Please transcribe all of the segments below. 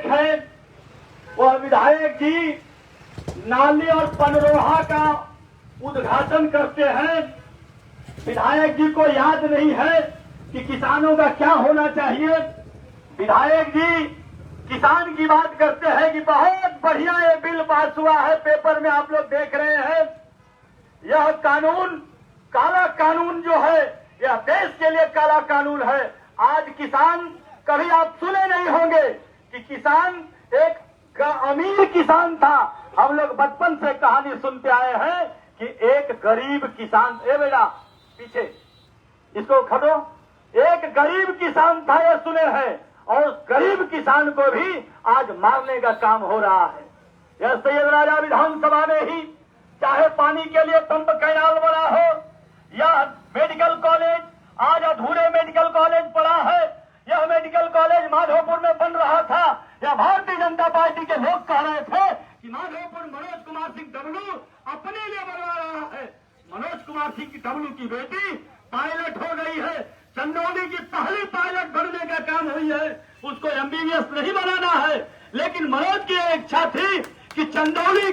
विधायक है, वह विधायक जी नाली और पनरोहा का उद्घाटन करते हैं। विधायक जी को याद नहीं है कि किसानों का क्या होना चाहिए। विधायक जी किसान की बात करते हैं कि बहुत बढ़िया ये बिल पास हुआ है, पेपर में आप लोग देख रहे हैं। यह कानून, काला कानून जो है, यह देश के लिए काला कानून है। आज किसान, कभी आप सुने नहीं होंगे कि किसान एक अमीर किसान था। हम लोग बचपन से कहानी सुनते आए हैं कि एक गरीब किसान, ए बेटा पीछे इसको खड़ो, एक गरीब किसान था, ये सुने हैं। और उस गरीब किसान को भी आज मारने का काम हो रहा है। यह सैयद राजा विधानसभा में ही, चाहे पानी के लिए पंप कैनाल बना हो या मेडिकल कॉलेज, आज अधूरे मेडिकल कॉलेज पड़ा है। यह मेडिकल कॉलेज माधोपुर में बन रहा था। यह भारतीय जनता पार्टी के लोग कह रहे थे कि माधोपुर मनोज कुमार सिंह डब्लू अपने लिए बनवा रहा है। मनोज कुमार सिंह की डब्लू की बेटी पायलट हो गई है। चंदौली की पहली पायलट बनने का काम हुई है। उसको एमबीबीएस नहीं बनाना है, लेकिन मनोज की इच्छा थी कि चंदौली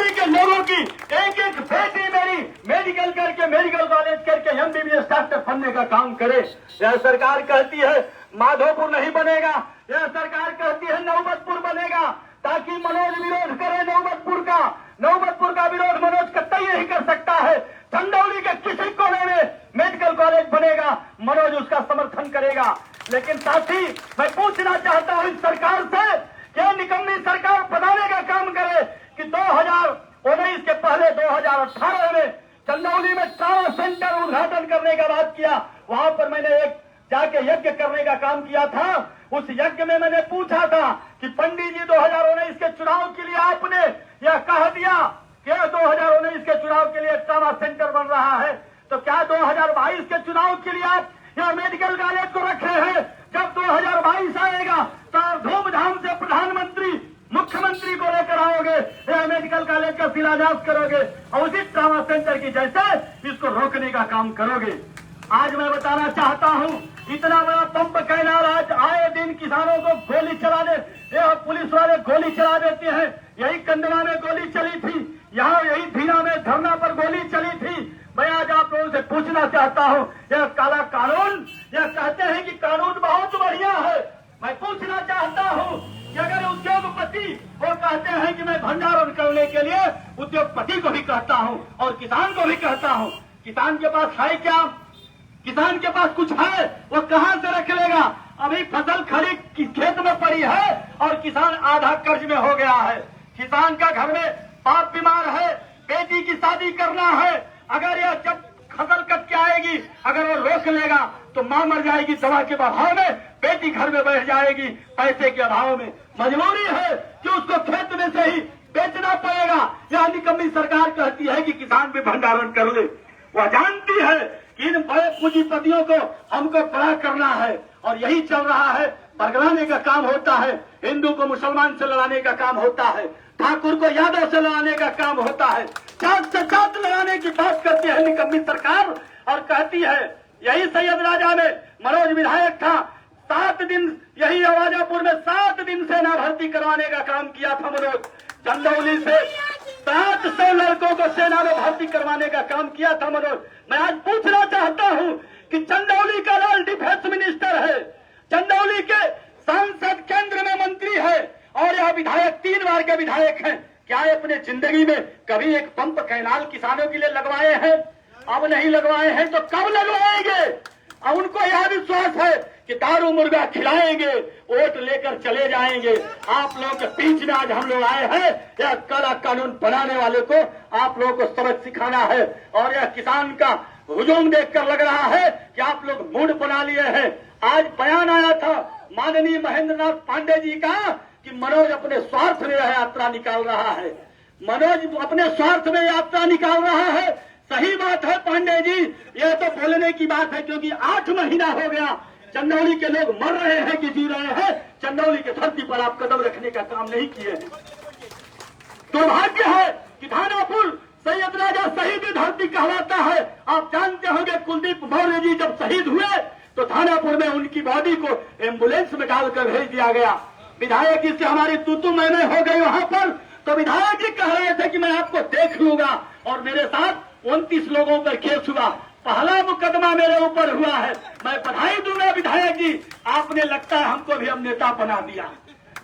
के लोगों की एक एक बेटी मेरी मेडिकल करके, मेडिकल कॉलेज करके एमबीबीएस डॉक्टर बनने का काम करे। यह सरकार कहती है माधोपुर नहीं बनेगा, यह सरकार कहती है नौबतपुर बनेगा, ताकि मनोज विरोध करे नौबतपुर का। नौबतपुर का विरोध मनोज कतई नहीं कर सकता है। चंदौली के किसी कोने में मेडिकल कॉलेज बनेगा, मनोज उसका समर्थन करेगा। लेकिन साथ ही मैं पूछना चाहता हूं इस सरकार से कि निकम्मी सरकार बनाने का काम करे कि 2019 के पहले 2018 में चंदौली में ट्रामा सेंटर उद्घाटन करने का बात किया। वहां पर मैंने एक जाके यज्ञ करने का काम किया था। उस यज्ञ में मैंने पूछा था कि पंडित जी 2019 के चुनाव के लिए आपने यह कह दिया कि 2019 के चुनाव के लिए ट्रामा सेंटर बन रहा है, तो क्या 2022 के चुनाव के लिए आप यह मेडिकल कॉलेज को रखे हैं? जब 2022 आएगा तो आप धूमधाम से प्रधानमंत्री, मुख्यमंत्री को लेकर आओगे, यह मेडिकल कॉलेज का शिलान्यास करोगे और उसी ट्रामा सेंटर की जैसे इसको रोकने का काम करोगे। आज मैं बताना चाहता हूं, इतना बड़ा पंप कैनाल आज आए दिन किसानों को गोली चलाने, यह पुलिस वाले गोली चला देते हैं। यही कंदवा में गोली चली थी, यहाँ यही धीरा में धरना पर गोली चली थी। मैं आज आप लोगों से पूछना चाहता हूं, यह काला कानून, यह कहते हैं कि कानून बहुत बढ़िया है। मैं पूछना चाहता हूं कि अगर उद्योगपति वो कहते हैं कि मैं भंडारण करने के लिए उद्योगपति को भी कहता हूं और किसान को भी कहता हूं, किसान के पास है क्या? किसान के पास कुछ है, वो कहां से रख लेगा? अभी फसल खड़ी खेत में पड़ी है और किसान आधा कर्ज में हो गया है। किसान का घर में बाप बीमार है, बेटी की शादी करना है, अगर यह जब फसल कट के आएगी अगर वो रोक लेगा तो मां मर जाएगी दवा के अभाव में, बेटी घर में बैठ जाएगी पैसे के अभाव में। मजबूरी है कि उसको खेत में से ही बेचना पड़ेगा। यह निकम्मी सरकार कहती है कि किसान भी भंडारण कर ले। वह जानती है कि इन बड़े पूंजीपतियों को हमको बड़ा करना है और यही चल रहा है। बरगलाने का काम होता है, हिंदू को मुसलमान से लड़ाने का काम होता है, ठाकुर को यादव से लड़ाने का काम होता है, जात से जात लड़ाने की बात करती है निकम्मी सरकार और कहती है। यही सैयद राजा में मनोज विधायक था, 7 दिन यही आवाजापुर में 7 दिन सेना भर्ती करवाने का काम किया था मनोज। चंदौली से 700 लड़कों को सेना में भर्ती करवाने का काम किया था मनोज। मैं आज पूछना चाहता हूं कि चंदौली का लाल डिफेंस मिनिस्टर है, चंदौली के सांसद केंद्र में मंत्री है और यह विधायक 3 बार के विधायक हैं। क्या अपने जिंदगी में कभी एक पंप कैनाल किसानों के लिए लगवाए हैं? अब नहीं लगवाए हैं तो कब लगवाएंगे? अब उनको यह विश्वास है कि दारू मुर्गा खिलाएंगे, वोट लेकर चले जाएंगे। आप लोगों के बीच में आज हम लोग आए हैं, यह काला कानून बनाने वाले को आप लोगों को सबक सिखाना है। और यह किसान का हुजूम देखकर लग रहा है कि आप लोग मूड बना लिए हैं। आज बयान आया था माननीय महेंद्र नाथ पांडे जी का कि मनोज अपने स्वार्थ में यह यात्रा निकाल रहा है। मनोज अपने स्वार्थ में यात्रा निकाल रहा है। सही बात है पांडे जी, यह तो बोलने की बात है, क्योंकि 8 महीना हो गया चंदौली के लोग मर रहे हैं कि जी रहे हैं। चंदौली के धरती पर आप कदम रखने का काम नहीं किए। दुर्भाग्य है कि धानापुर सैयद राजा शहीद धरती कहलाता है। आप जानते होंगे कुलदीप मौर्य जी जब शहीद हुए तो थानापुर में उनकी बॉडी को एम्बुलेंस में डालकर भेज दिया गया। विधायक जी से हमारी तू मैं हो गई वहां पर, तो विधायक जी कह रहे थे कि मैं आपको देख लूंगा, और मेरे साथ 29 लोगों पर केस हुआ। पहला मुकदमा मेरे ऊपर हुआ है। मैं बधाई दूंगा विधायक जी, आपने लगता है हमको भी अब नेता बना दिया,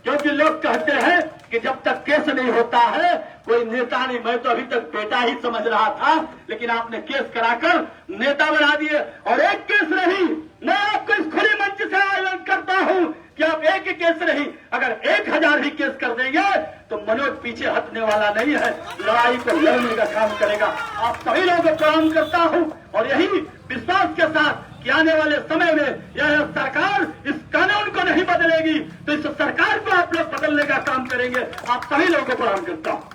क्योंकि लोग कहते हैं कि जब तक केस नहीं होता है कोई नेता नहीं। मैं तो अभी तक बेटा ही समझ रहा था, लेकिन आपने केस कराकर नेता बना दिए। और एक केस नहीं, मैं आपको इस खुले मंच से ऐलान करता हूं कि आप एक केस नहीं, अगर 1000 भी केस कर देंगे तो मनोज पीछे हटने वाला नहीं है, लड़ाई को लड़ने का काम करेगा। आप सभी लोगों को प्रणाम करता हूं, और यही विश्वास के साथ कि आने वाले समय में यह सरकार इस कानून को नहीं बदलेगी, तो इस सरकार को आप लोग बदलने का काम करेंगे। आप सभी लोगों को प्रणाम करता हूं।